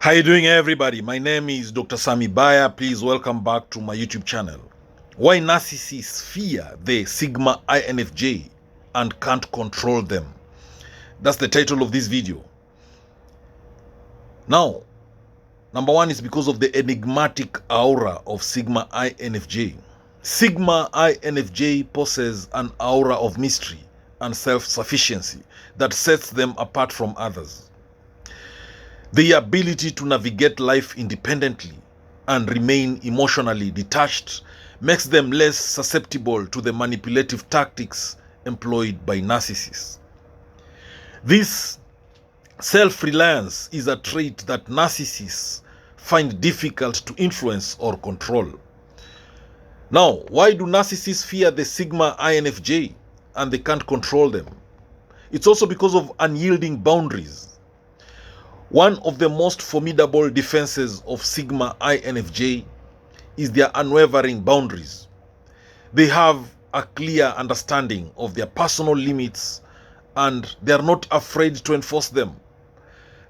How you doing, everybody? My name is Dr. Sami Baya. Please welcome back to my YouTube channel. Why narcissists fear the Sigma INFJ and can't control them. That's the title of this video. Now, number one is because of the enigmatic aura of Sigma INFJ. Sigma INFJ possesses an aura of mystery and self-sufficiency that sets them apart from others. The ability to navigate life independently and remain emotionally detached makes them less susceptible to the manipulative tactics employed by narcissists. This self-reliance is a trait that narcissists find difficult to influence or control. Now, why do narcissists fear the Sigma INFJ and they can't control them? It's also because of unyielding boundaries. One of the most formidable defenses of Sigma INFJ is their unwavering boundaries. They have a clear understanding of their personal limits and they are not afraid to enforce them.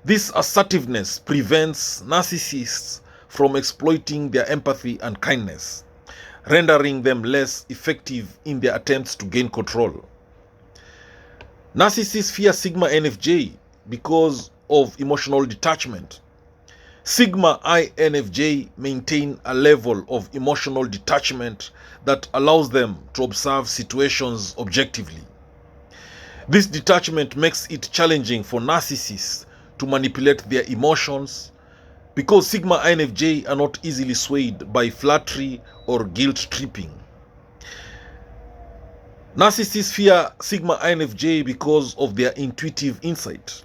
This assertiveness prevents narcissists from exploiting their empathy and kindness, rendering them less effective in their attempts to gain control. Narcissists fear Sigma INFJ because of emotional detachment. Sigma INFJ maintain a level of emotional detachment that allows them to observe situations objectively. This detachment makes it challenging for narcissists to manipulate their emotions because Sigma INFJ are not easily swayed by flattery or guilt tripping. Narcissists fear Sigma INFJ because of their intuitive insight.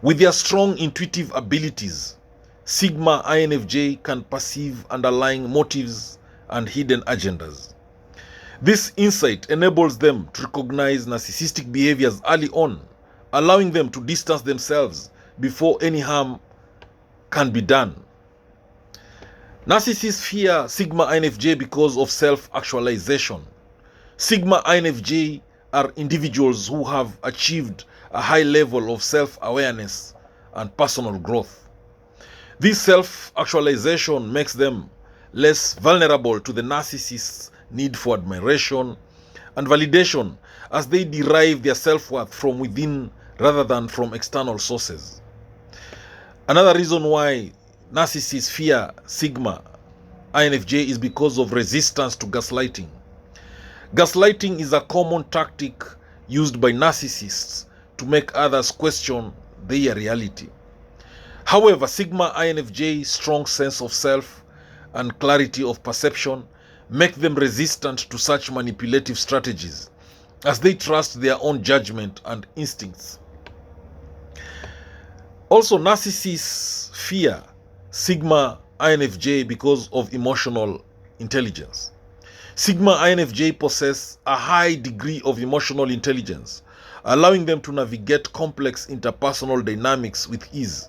With their strong intuitive abilities, Sigma INFJ can perceive underlying motives and hidden agendas. This insight enables them to recognize narcissistic behaviors early on, allowing them to distance themselves before any harm can be done. Narcissists fear Sigma INFJ because of self-actualization. Sigma INFJ are individuals who have achieved a high level of self-awareness and personal growth. This self-actualization makes them less vulnerable to the narcissist's need for admiration and validation as they derive their self-worth from within rather than from external sources. Another reason why narcissists fear Sigma INFJ is because of resistance to gaslighting. Gaslighting is a common tactic used by narcissists to make others question their reality. However, Sigma INFJ's strong sense of self and clarity of perception make them resistant to such manipulative strategies as they trust their own judgment and instincts. Also, narcissists fear Sigma INFJ because of emotional intelligence. Sigma INFJ possess a high degree of emotional intelligence, allowing them to navigate complex interpersonal dynamics with ease.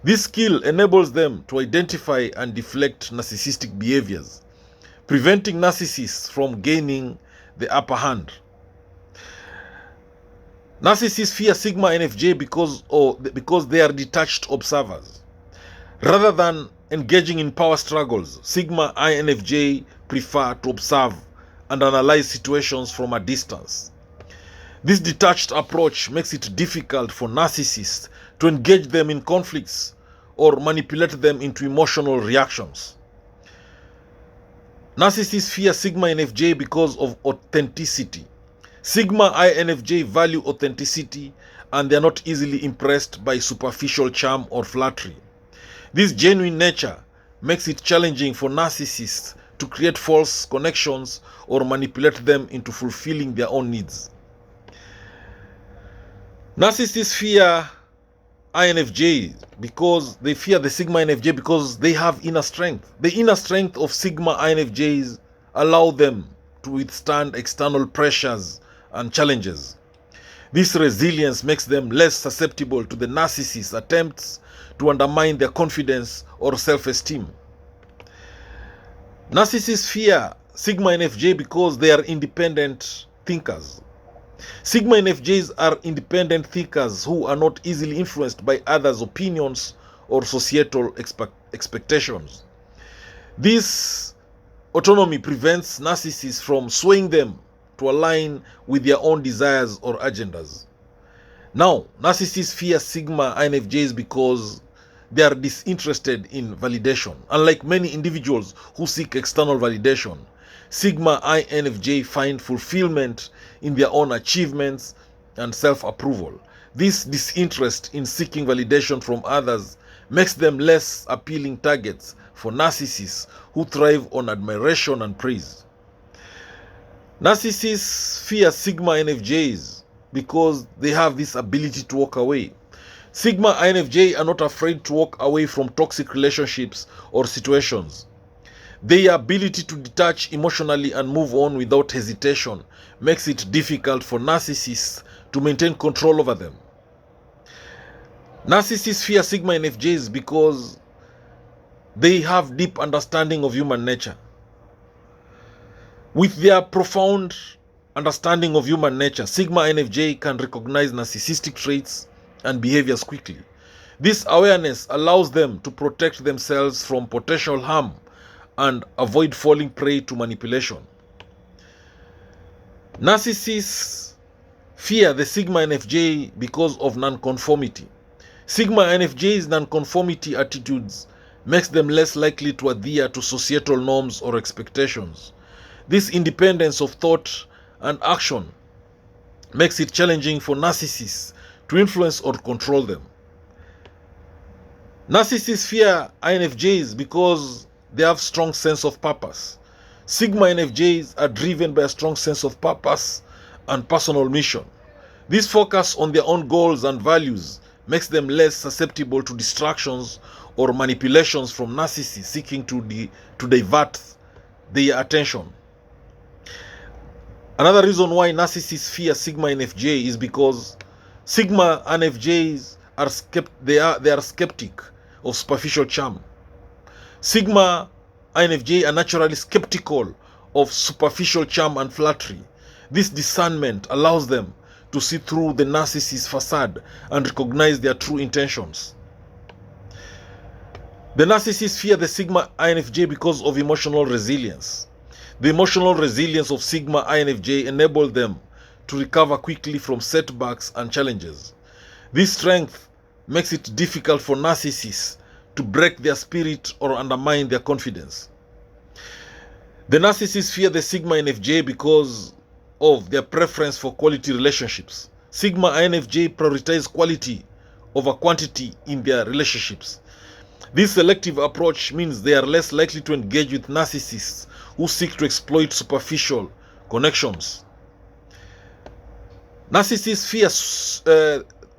This skill enables them to identify and deflect narcissistic behaviors, preventing narcissists from gaining the upper hand. Narcissists fear Sigma INFJ because they are detached observers. Rather than engaging in power struggles, Sigma INFJ prefer to observe and analyze situations from a distance. This detached approach makes it difficult for narcissists to engage them in conflicts or manipulate them into emotional reactions. Narcissists fear Sigma INFJ because of authenticity. Sigma INFJ value authenticity and they are not easily impressed by superficial charm or flattery. This genuine nature makes it challenging for narcissists to create false connections or manipulate them into fulfilling their own needs. Narcissists fear INFJ because they fear the Sigma INFJ because they have inner strength. The inner strength of Sigma INFJs allow them to withstand external pressures and challenges. This resilience makes them less susceptible to the narcissist's attempts to undermine their confidence or self-esteem. Narcissists fear Sigma INFJ because they are independent thinkers. Sigma NFJs are independent thinkers who are not easily influenced by others' opinions or societal expectations. This autonomy prevents narcissists from swaying them to align with their own desires or agendas. Now, narcissists fear Sigma INFJs because they are disinterested in validation. Unlike many individuals who seek external validation, Sigma INFJ find fulfillment in their own achievements and self-approval. This disinterest in seeking validation from others makes them less appealing targets for narcissists who thrive on admiration and praise. Narcissists fear Sigma INFJs because they have this ability to walk away. Sigma INFJ are not afraid to walk away from toxic relationships or situations. Their ability to detach emotionally and move on without hesitation makes it difficult for narcissists to maintain control over them. Narcissists fear Sigma INFJs because they have deep understanding of human nature. With their profound understanding of human nature, Sigma INFJ can recognize narcissistic traits and behaviors quickly. This awareness allows them to protect themselves from potential harm and avoid falling prey to manipulation. Narcissists fear the Sigma INFJ because of nonconformity. Sigma INFJ's nonconformity attitudes makes them less likely to adhere to societal norms or expectations. This independence of thought and action makes it challenging for narcissists to influence or control them. Narcissists fear INFJs because they have strong sense of purpose. Sigma INFJs are driven by a strong sense of purpose and personal mission. This focus on their own goals and values makes them less susceptible to distractions or manipulations from narcissists seeking to divert their attention. Another reason why narcissists fear Sigma INFJ is because Sigma INFJs are skeptic of superficial charm. Sigma INFJ are naturally skeptical of superficial charm and flattery. This discernment allows them to see through the narcissist's facade and recognize their true intentions. The narcissists fear the Sigma INFJ because of emotional resilience. The emotional resilience of Sigma INFJ enables them to recover quickly from setbacks and challenges. This strength makes it difficult for narcissists to break their spirit or undermine their confidence. The narcissists fear the Sigma INFJ because of their preference for quality relationships. Sigma INFJ prioritize quality over quantity in their relationships. This selective approach means they are less likely to engage with narcissists who seek to exploit superficial connections. Narcissists fear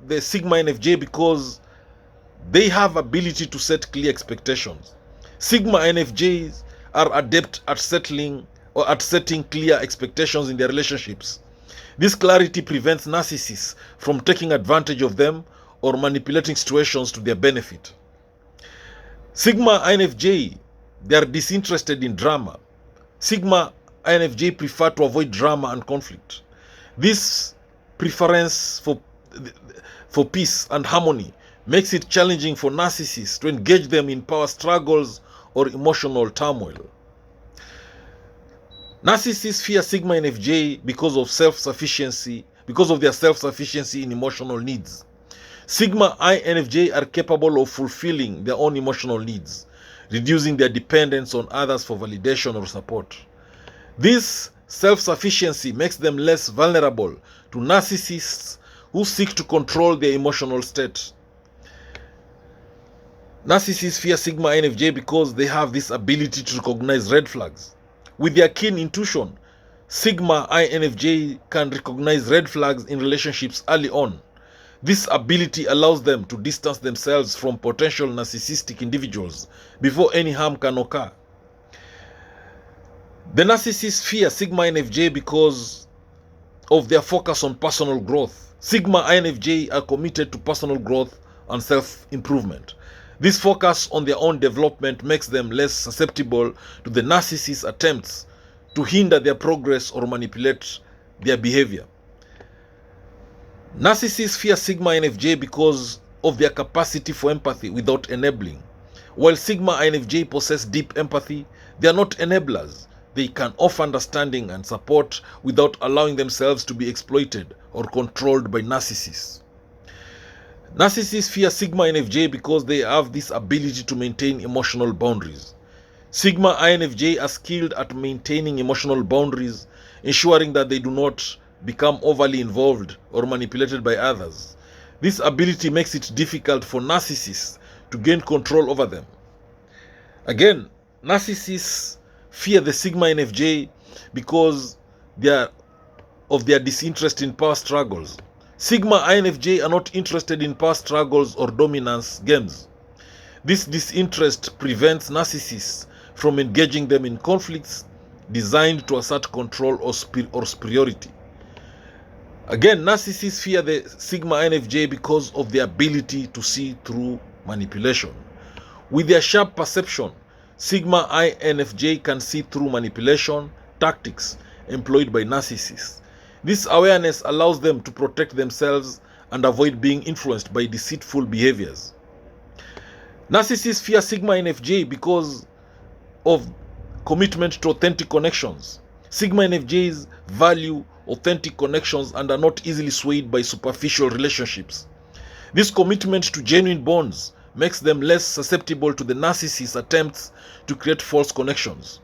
the Sigma INFJ because they have ability to set clear expectations. Sigma INFJs are adept at setting clear expectations in their relationships. This clarity prevents narcissists from taking advantage of them or manipulating situations to their benefit. Sigma INFJ, they are disinterested in drama. Sigma INFJ prefer to avoid drama and conflict. This preference for peace and harmony makes it challenging for narcissists to engage them in power struggles or emotional turmoil. Narcissists fear Sigma INFJ because of their self-sufficiency in emotional needs. Sigma INFJ are capable of fulfilling their own emotional needs, reducing their dependence on others for validation or support. This self-sufficiency makes them less vulnerable to narcissists who seek to control their emotional state. Narcissists fear Sigma INFJ because they have this ability to recognize red flags. With their keen intuition, Sigma INFJ can recognize red flags in relationships early on. This ability allows them to distance themselves from potential narcissistic individuals before any harm can occur. The narcissists fear Sigma INFJ because of their focus on personal growth. Sigma INFJ are committed to personal growth and self-improvement. This focus on their own development makes them less susceptible to the narcissist's attempts to hinder their progress or manipulate their behavior. Narcissists fear Sigma INFJ because of their capacity for empathy without enabling. While Sigma INFJ possess deep empathy, they are not enablers. They can offer understanding and support without allowing themselves to be exploited or controlled by narcissists. Narcissists fear Sigma INFJ because they have this ability to maintain emotional boundaries. Sigma INFJ are skilled at maintaining emotional boundaries, ensuring that they do not become overly involved or manipulated by others. This ability makes it difficult for narcissists to gain control over them. Again, narcissists fear the Sigma INFJ because of their disinterest in power struggles. Sigma INFJ are not interested in power struggles or dominance games. This disinterest prevents narcissists from engaging them in conflicts designed to assert control or superiority. Again, narcissists fear the Sigma INFJ because of their ability to see through manipulation. With their sharp perception, Sigma INFJ can see through manipulation tactics employed by narcissists. This awareness allows them to protect themselves and avoid being influenced by deceitful behaviors. Narcissists fear Sigma INFJ because of commitment to authentic connections. Sigma INFJs value authentic connections and are not easily swayed by superficial relationships. This commitment to genuine bonds makes them less susceptible to the narcissist's attempts to create false connections.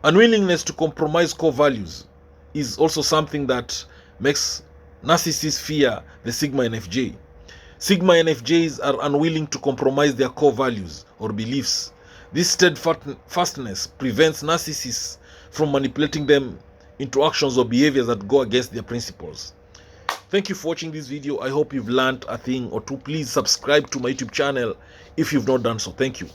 Unwillingness to compromise core values is also something that makes narcissists fear the Sigma INFJ. Sigma INFJs are unwilling to compromise their core values or beliefs. This steadfastness prevents narcissists from manipulating them into actions or behaviors that go against their principles. Thank you for watching this video. I hope you've learned a thing or two. Please subscribe to my YouTube channel if you've not done so. Thank you.